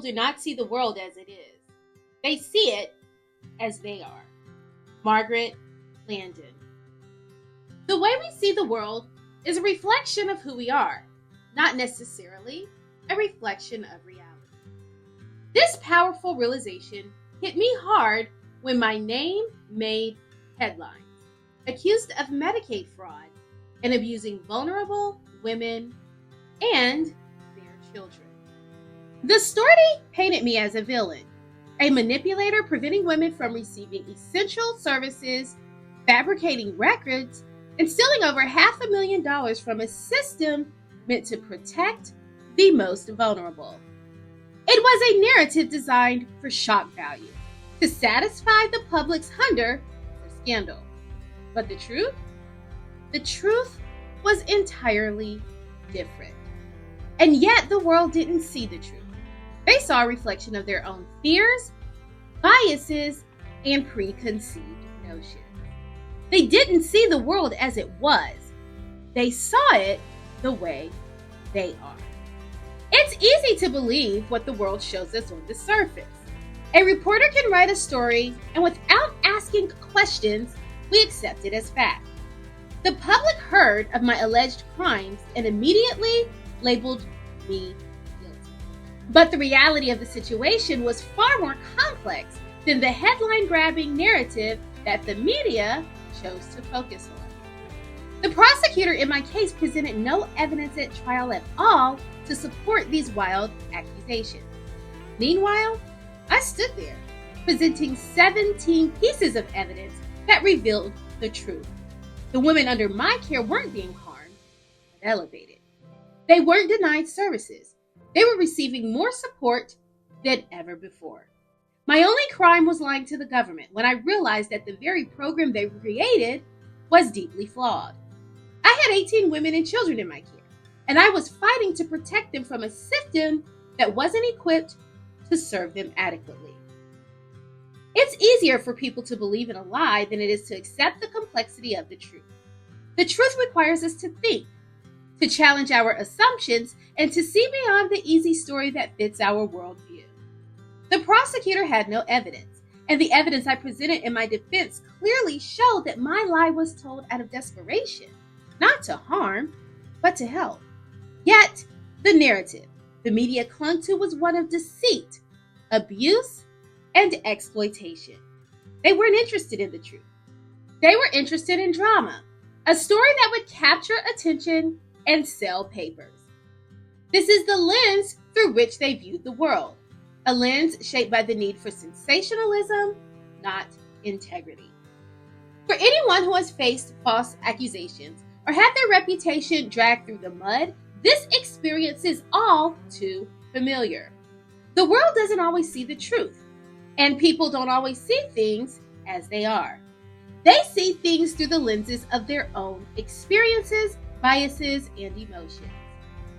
people do not see the world as it is. They see it as they are. Margaret Landon. The way we see the world is a reflection of who we are, not necessarily a reflection of reality. This powerful realization hit me hard when my name made headlines, accused of Medicaid fraud and abusing vulnerable women and their children. The story painted me as a villain, a manipulator preventing women from receiving essential services, fabricating records, and stealing over $500,000 from a system meant to protect the most vulnerable. It was a narrative designed for shock value, to satisfy the public's hunger for scandal. But the truth? The truth was entirely different. And yet the world didn't see the truth. They saw a reflection of their own fears, biases, and preconceived notions. They didn't see the world as it was. They saw it the way they are. It's easy to believe what the world shows us on the surface. A reporter can write a story, and without asking questions, we accept it as fact. The public heard of my alleged crimes and immediately labeled me guilty. But the reality of the situation was far more complex than the headline-grabbing narrative that the media chose to focus on. The prosecutor in my case presented no evidence at trial at all to support these wild accusations. Meanwhile, I stood there, presenting 17 pieces of evidence that revealed the truth. The women under my care weren't being harmed, but elevated. They weren't denied services. They were receiving more support than ever before. My only crime was lying to the government when I realized that the very program they created was deeply flawed. I had 18 women and children in my care, and I was fighting to protect them from a system that wasn't equipped to serve them adequately. It's easier for people to believe in a lie than it is to accept the complexity of the truth. The truth requires us to think, to challenge our assumptions, and to see beyond the easy story that fits our worldview. The prosecutor had no evidence, and the evidence I presented in my defense clearly showed that my lie was told out of desperation, not to harm, but to help. Yet, the narrative the media clung to was one of deceit, abuse, and exploitation. They weren't interested in the truth. They were interested in drama, a story that would capture attention and sell papers. This is the lens through which they viewed the world, a lens shaped by the need for sensationalism, not integrity. For anyone who has faced false accusations or had their reputation dragged through the mud, this experience is all too familiar. The world doesn't always see the truth, and people don't always see things as they are. They see things through the lenses of their own experiences, biases, and emotions.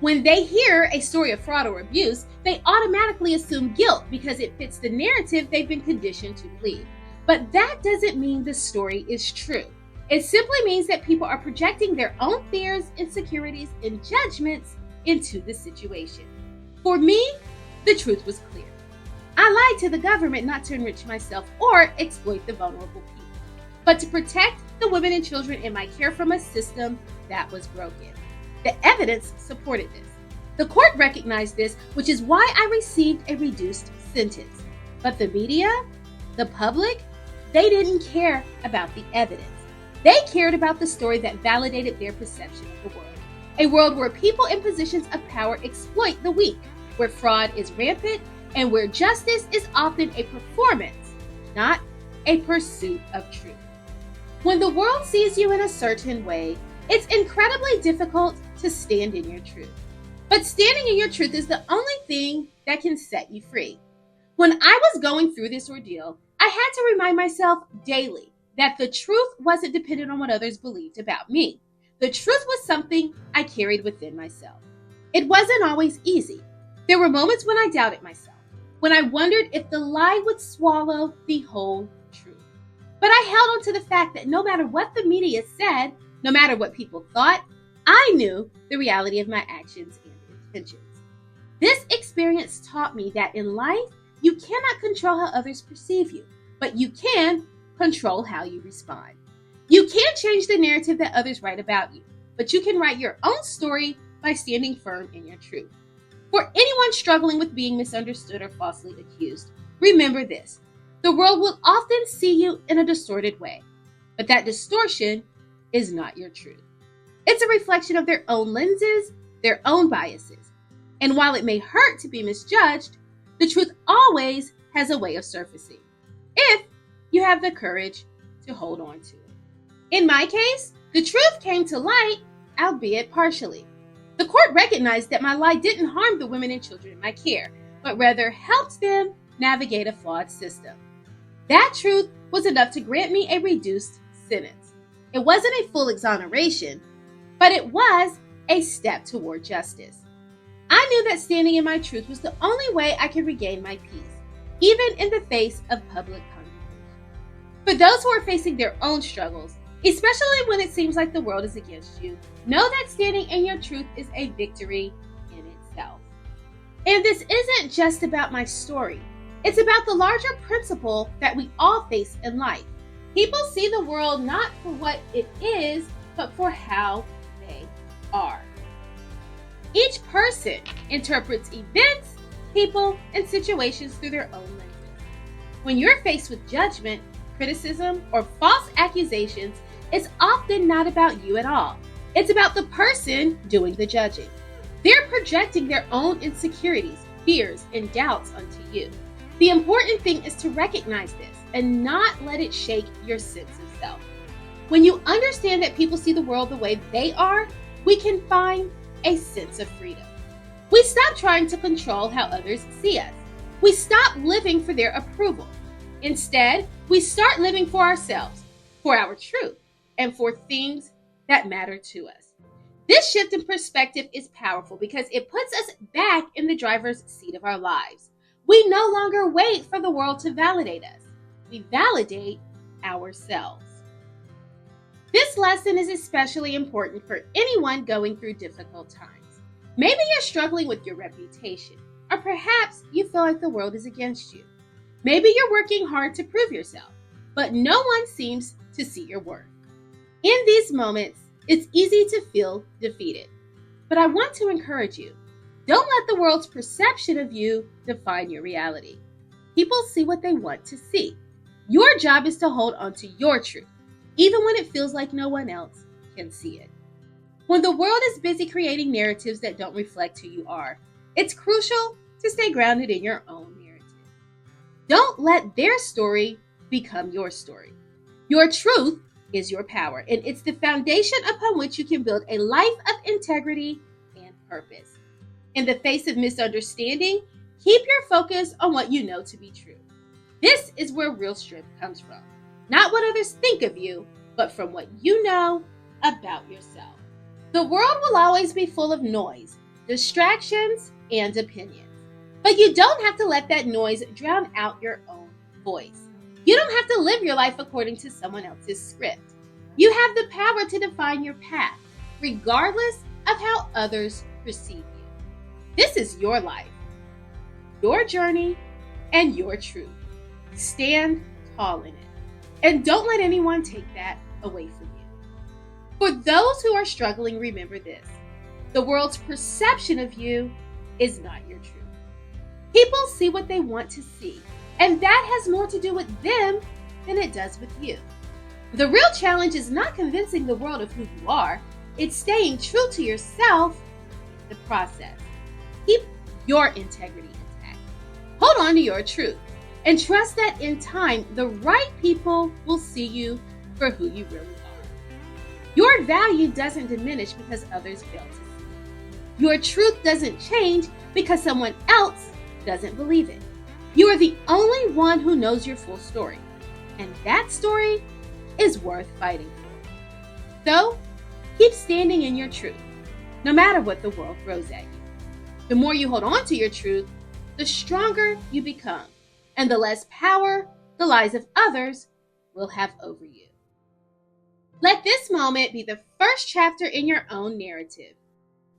When they hear a story of fraud or abuse, they automatically assume guilt because it fits the narrative they've been conditioned to believe. But that doesn't mean the story is true. It simply means that people are projecting their own fears, insecurities, and judgments into the situation. For me, the truth was clear. I lied to the government not to enrich myself or exploit the vulnerable people, but to protect the women and children in my care from a system that was broken. The evidence supported this. The court recognized this, which is why I received a reduced sentence. But the media, the public, they didn't care about the evidence. They cared about the story that validated their perception of the world. A world where people in positions of power exploit the weak, where fraud is rampant, and where justice is often a performance, not a pursuit of truth. When the world sees you in a certain way, it's incredibly difficult to stand in your truth. But standing in your truth is the only thing that can set you free. When I was going through this ordeal, I had to remind myself daily that the truth wasn't dependent on what others believed about me. The truth was something I carried within myself. It wasn't always easy. There were moments when I doubted myself, when I wondered if the lie would swallow the whole truth. But I held on to the fact that no matter what the media said, no matter what people thought, I knew the reality of my actions and intentions. This experience taught me that in life, you cannot control how others perceive you, but you can control how you respond. You can't change the narrative that others write about you, but you can write your own story by standing firm in your truth. For anyone struggling with being misunderstood or falsely accused, remember this: the world will often see you in a distorted way, but that distortion is not your truth. It's a reflection of their own lenses, their own biases. And while it may hurt to be misjudged, the truth always has a way of surfacing, if you have the courage to hold on to it. In my case, the truth came to light, albeit partially. The court recognized that my lie didn't harm the women and children in my care, but rather helped them navigate a flawed system. That truth was enough to grant me a reduced sentence. It wasn't a full exoneration, but it was a step toward justice. I knew that standing in my truth was the only way I could regain my peace, even in the face of public condemnation. For those who are facing their own struggles, especially when it seems like the world is against you, know that standing in your truth is a victory in itself. And this isn't just about my story. It's about the larger principle that we all face in life. People see the world not for what it is, but for how they are. Each person interprets events, people, and situations through their own lenses. When you're faced with judgment, criticism, or false accusations, it's often not about you at all. It's about the person doing the judging. They're projecting their own insecurities, fears, and doubts onto you. The important thing is to recognize this and not let it shake your sense of self. When you understand that people see the world the way they are, we can find a sense of freedom. We stop trying to control how others see us. We stop living for their approval. Instead, we start living for ourselves, for our truth, and for things that matter to us. This shift in perspective is powerful because it puts us back in the driver's seat of our lives. We no longer wait for the world to validate us. We validate ourselves. This lesson is especially important for anyone going through difficult times. Maybe you're struggling with your reputation, or perhaps you feel like the world is against you. Maybe you're working hard to prove yourself, but no one seems to see your worth. In these moments, it's easy to feel defeated. But I want to encourage you, don't let the world's perception of you define your reality. People see what they want to see. Your job is to hold on to your truth, even when it feels like no one else can see it. When the world is busy creating narratives that don't reflect who you are, it's crucial to stay grounded in your own narrative. Don't let their story become your story. Your truth is your power, and it's the foundation upon which you can build a life of integrity and purpose. In the face of misunderstanding, keep your focus on what you know to be true. This is where real strength comes from. Not what others think of you, but from what you know about yourself. The world will always be full of noise, distractions, and opinions. But you don't have to let that noise drown out your own voice. You don't have to live your life according to someone else's script. You have the power to define your path, regardless of how others perceive you. This is your life, your journey, and your truth. Stand tall in it. And don't let anyone take that away from you. For those who are struggling, remember this: the world's perception of you is not your truth. People see what they want to see, and that has more to do with them than it does with you. The real challenge is not convincing the world of who you are, it's staying true to yourself in the process. Keep your integrity intact. Hold on to your truth, and trust that in time, the right people will see you for who you really are. Your value doesn't diminish because others fail to see it. Your truth doesn't change because someone else doesn't believe it. You are the only one who knows your full story, and that story is worth fighting for. So, keep standing in your truth, no matter what the world throws at you. The more you hold on to your truth, the stronger you become, and the less power the lies of others will have over you. Let this moment be the first chapter in your own narrative,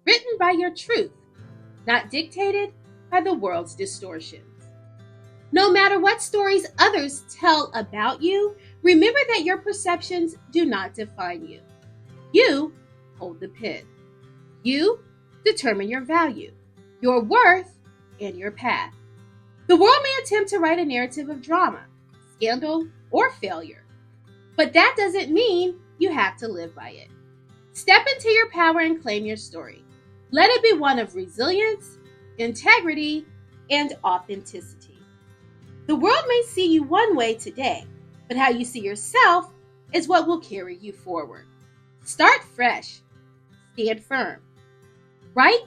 written by your truth, not dictated by the world's distortions. No matter what stories others tell about you, remember that your perceptions do not define you. You hold the pen. You determine your value, your worth, and your path. The world may attempt to write a narrative of drama, scandal, or failure, but that doesn't mean you have to live by it. Step into your power and claim your story. Let it be one of resilience, integrity, and authenticity. The world may see you one way today, but how you see yourself is what will carry you forward. Start fresh. Stand firm. Write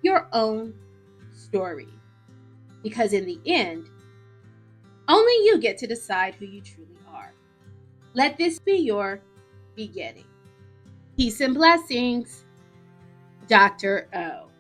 your own story. Because in the end, only you get to decide who you truly are. Let this be your beginning. Peace and blessings, Dr. O.